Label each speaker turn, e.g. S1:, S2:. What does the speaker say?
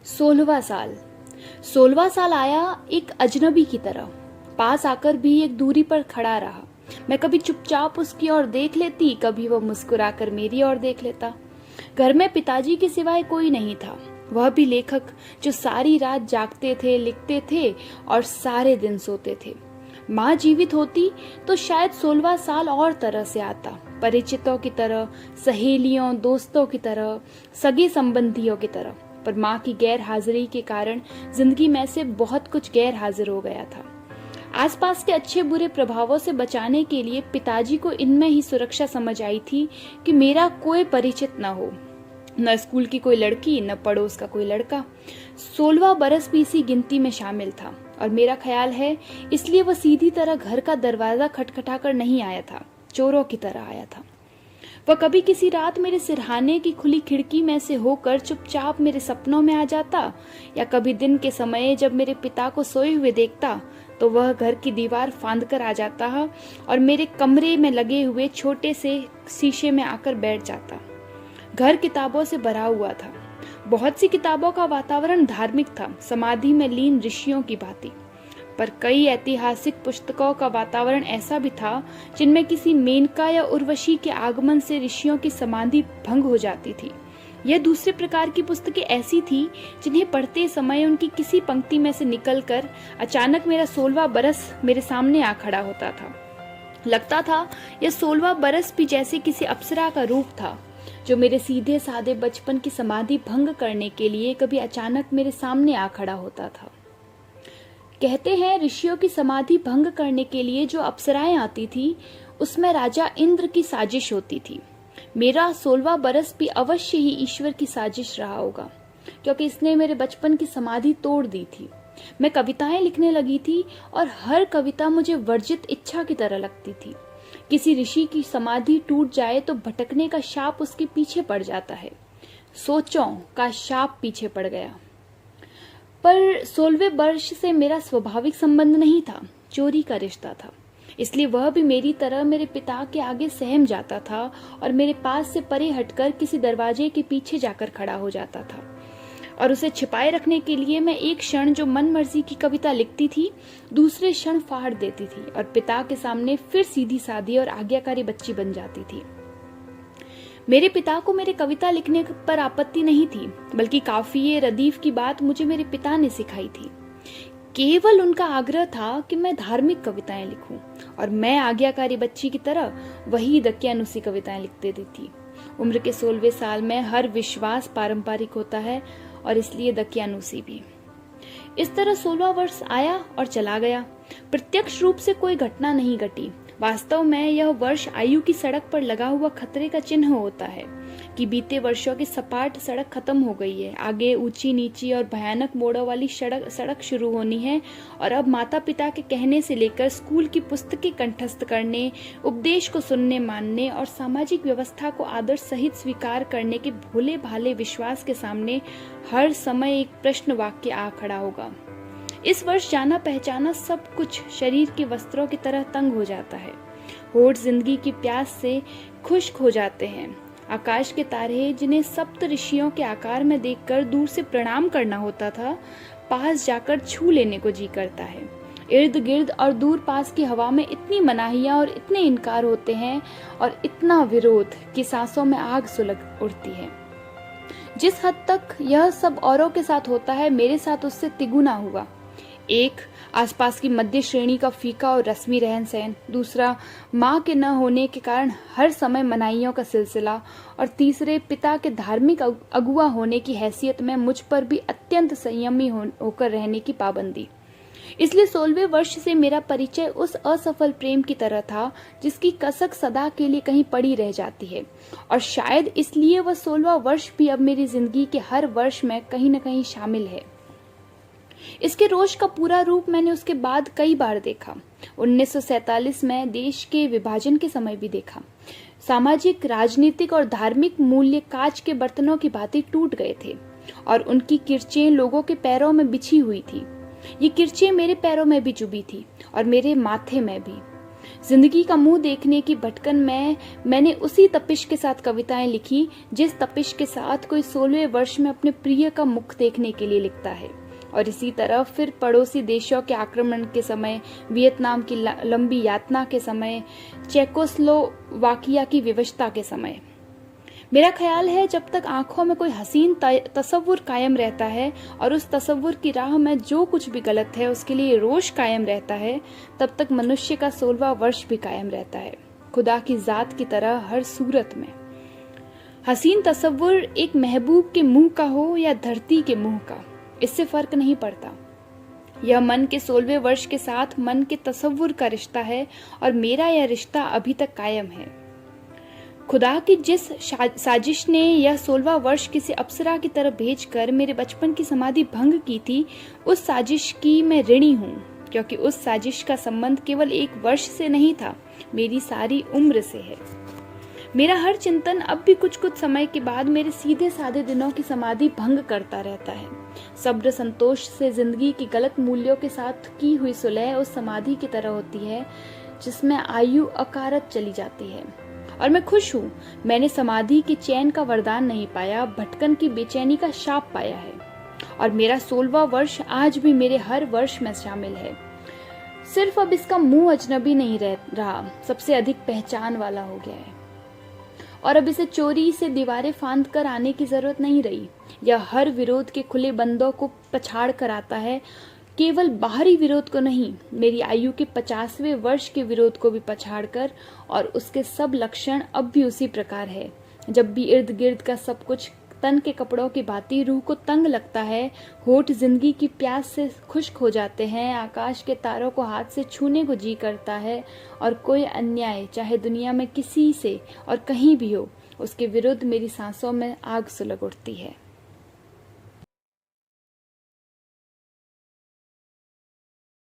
S1: 16वां साल 16वां साल आया एक अजनबी की तरह। पास आकर भी एक दूरी पर खड़ा रहा। मैं कभी चुपचाप उसकी ओर देख लेती, कभी वह मुस्कुराकर मेरी ओर देख लेता। घर में पिताजी के सिवाय कोई नहीं था, वह भी लेखक जो सारी रात जागते थे, लिखते थे और सारे दिन सोते थे। माँ जीवित होती तो शायद 16वां साल और तरह से आता, परिचितों की तरह, सहेलियों दोस्तों की तरह, सगे संबंधियों की तरह। पर माँ की गैर हाजिरी के कारण जिंदगी में से बहुत कुछ गैर हाजिर हो गया था। आसपास के अच्छे बुरे प्रभावों से बचाने के लिए पिताजी को इनमें ही सुरक्षा समझ आई थी कि मेरा कोई परिचित न हो, न स्कूल की कोई लड़की, न पड़ोस का कोई लड़का। 16वां बरस भी इसी गिनती में शामिल था और मेरा ख्याल है इसलिए वह सीधी तरह घर का दरवाजा खटखटाकर नहीं आया था, चोरों की तरह आया था। वह कभी किसी रात मेरे सिरहाने की खुली खिड़की में से होकर चुपचाप मेरे सपनों में आ जाता, या कभी दिन के समय जब मेरे पिता को सोए हुए देखता तो वह घर की दीवार फांद कर आ जाता और मेरे कमरे में लगे हुए छोटे से शीशे में आकर बैठ जाता। घर किताबों से भरा हुआ था। बहुत सी किताबों का वातावरण धार्मिक था, समाधि में लीन ऋषियों की भांति। पर कई ऐतिहासिक पुस्तकों का वातावरण ऐसा भी था जिनमें किसी मेनका या उर्वशी के आगमन से ऋषियों की समाधि भंग हो जाती थी। यह दूसरे प्रकार की पुस्तकें ऐसी थी जिन्हें पढ़ते समय उनकी किसी पंक्ति में से निकलकर अचानक मेरा 16वां बरस मेरे सामने आ खड़ा होता था। लगता था यह 16वां बरस भी जैसे किसी अप्सरा का रूप था जो मेरे सीधे साधे बचपन की समाधि भंग करने के लिए कभी अचानक मेरे सामने आ खड़ा होता था। कहते हैं ऋषियों की समाधि भंग करने के लिए जो अप्सराएं आती थी उसमें राजा इंद्र की साजिश होती थी। मेरा 16वां बरस भी अवश्य ही ईश्वर की साजिश रहा होगा, क्योंकि इसने मेरे बचपन की समाधि तोड़ दी थी। मैं कविताएं लिखने लगी थी और हर कविता मुझे वर्जित इच्छा की तरह लगती थी। किसी ऋषि की समाधि टूट जाए तो भटकने का शाप उसके पीछे पड़ जाता है। सोचों का शाप पीछे पड़ गया। पर 16वें वर्ष से मेरा स्वाभाविक संबंध नहीं था, चोरी का रिश्ता था। इसलिए वह भी मेरी तरह मेरे पिता के आगे सहम जाता था और मेरे पास से परे हटकर किसी दरवाजे के पीछे जाकर खड़ा हो जाता था। और उसे छिपाए रखने के लिए मैं एक क्षण जो मन मर्जी की कविता लिखती थी, दूसरे क्षण फाड़ देती थी और पिता के सामने फिर सीधी सादी और आज्ञाकारी बच्ची बन जाती थी। मेरे पिता को मेरे कविता लिखने पर आपत्ति नहीं थी, बल्कि काफिये रदीफ की बात मुझे मेरे पिता ने सिखाई थी। केवल उनका आग्रह था कि मैं धार्मिक कविताएं लिखूं और मैं आज्ञाकारी बच्ची की तरह वही दकियानुसी कविताएं लिख देती थी। उम्र के 16वें साल में हर विश्वास पारंपरिक होता है और इसलिए दकियानुसी भी। इस तरह 16वां वर्ष आया और चला गया। प्रत्यक्ष रूप से कोई घटना नहीं घटी। वास्तव में यह वर्ष आयु की सड़क पर लगा हुआ खतरे का चिन्ह होता है कि बीते वर्षों की सपाट सड़क खत्म हो गई है। आगे ऊंची नीची और भयानक मोड़ों वाली सड़क शुरू होनी है और अब माता पिता के कहने से लेकर स्कूल की पुस्तकें कंठस्थ करने, उपदेश को सुनने मानने और सामाजिक व्यवस्था को आदर सहित स्वीकार करने के भोले भाले विश्वास के सामने हर समय एक प्रश्न वाक्य आ खड़ा होगा। इस वर्ष जाना पहचाना सब कुछ शरीर के वस्त्रों की तरह तंग हो जाता है। होठ जिंदगी की प्यास से खुश्क हो जाते हैं। आकाश के तारे जिन्हें सप्त ऋषियों के आकार में देखकर दूर से प्रणाम करना होता था, पास जाकर छू लेने को जी करता है। इर्द गिर्द और दूर पास की हवा में इतनी मनाहियां और इतने इनकार होते हैं और इतना विरोध कि सांसों में आग सुलग उठती है। जिस हद तक यह सब औरों के साथ होता है, मेरे साथ उससे तिगुना हुआ। एक, आसपास की मध्य श्रेणी का फीका और रस्मी रहन सहन। दूसरा, माँ के न होने के कारण हर समय मनाहियों का सिलसिला। और तीसरे, पिता के धार्मिक अगुआ होने की हैसियत में मुझ पर भी अत्यंत संयमी होकर रहने की पाबंदी। इसलिए 16वें वर्ष से मेरा परिचय उस असफल प्रेम की तरह था जिसकी कसक सदा के लिए कहीं पड़ी रह जाती है। और शायद इसलिए वह 16वां वर्ष भी अब मेरी जिंदगी के हर वर्ष में कहीं न कहीं शामिल है। इसके रोष का पूरा रूप मैंने उसके बाद कई बार देखा। 1947 में देश के विभाजन के समय भी देखा। सामाजिक, राजनीतिक और धार्मिक मूल्य कांच के बर्तनों की भांति टूट गए थे और उनकी किरचें लोगों के पैरों में बिछी हुई थी। ये किरचें मेरे पैरों में भी चुभी थी और मेरे माथे में भी। जिंदगी का मुंह देखने की भटकन में मैंने उसी तपिश के साथ कविताएं लिखी जिस तपिश के साथ कोई 16वें वर्ष में अपने प्रिय का मुख देखने के लिए लिखता है। और इसी तरह फिर पड़ोसी देशों के आक्रमण के समय, वियतनाम की लंबी यातना के समय, चेकोस्लोवाकिया की विवशता के समय। मेरा ख्याल है जब तक आंखों में कोई हसीन तसव्वुर कायम रहता है और उस तसव्वुर की राह में जो कुछ भी गलत है उसके लिए रोष कायम रहता है, तब तक मनुष्य का 16वां वर्ष भी कायम रहता है, खुदा की जात की तरह हर सूरत में। हसीन तसव्वुर एक महबूब के मुंह का हो या धरती के मुंह का, इससे फर्क नहीं पड़ता। यह मन के 16वें वर्ष के साथ मन के तसव्वुर का रिश्ता है और मेरा यह रिश्ता अभी तक कायम है। खुदा की जिस साजिश ने यह 16वां वर्ष किसी अप्सरा की तरफ भेजकर मेरे बचपन की समाधि भंग की थी, उस साजिश की मैं ऋणी हूँ, क्योंकि उस साजिश का संबंध केवल एक वर्ष से नहीं था, मेरी सारी उम्र से है। मेरा हर चिंतन अब भी कुछ कुछ समय के बाद मेरे सीधे साधे दिनों की समाधि भंग करता रहता है। सब्र संतोष से जिंदगी की गलत मूल्यों के साथ की हुई सुलह उस समाधि की तरह होती है जिसमें आयु अकारत चली जाती है। और मैं खुश हूँ, मैंने समाधि के चैन का वरदान नहीं पाया, भटकन की बेचैनी का शाप पाया है। और मेरा 16वां वर्ष आज भी मेरे हर वर्ष में शामिल है। सिर्फ अब इसका मुंह अजनबी नहीं रहा, सबसे अधिक पहचान वाला हो गया है। और अब इसे चोरी से दीवारें फांद कर आने की जरूरत नहीं रही। यह हर विरोध के खुले बंदों को पछाड़ कर आता है, केवल बाहरी विरोध को नहीं, मेरी आयु के 50वें वर्ष के विरोध को भी पछाड़ कर। और उसके सब लक्षण अब भी उसी प्रकार है। जब भी इर्द गिर्द का सब कुछ तन के कपड़ों की भांति रूह को तंग लगता है, होठ जिंदगी की प्यास से खुश्क हो जाते हैं, आकाश के तारों को हाथ से छूने को जी करता है, और कोई अन्याय चाहे दुनिया में किसी से और कहीं भी हो, उसके विरुद्ध मेरी सांसों में आग सुलग उठती है।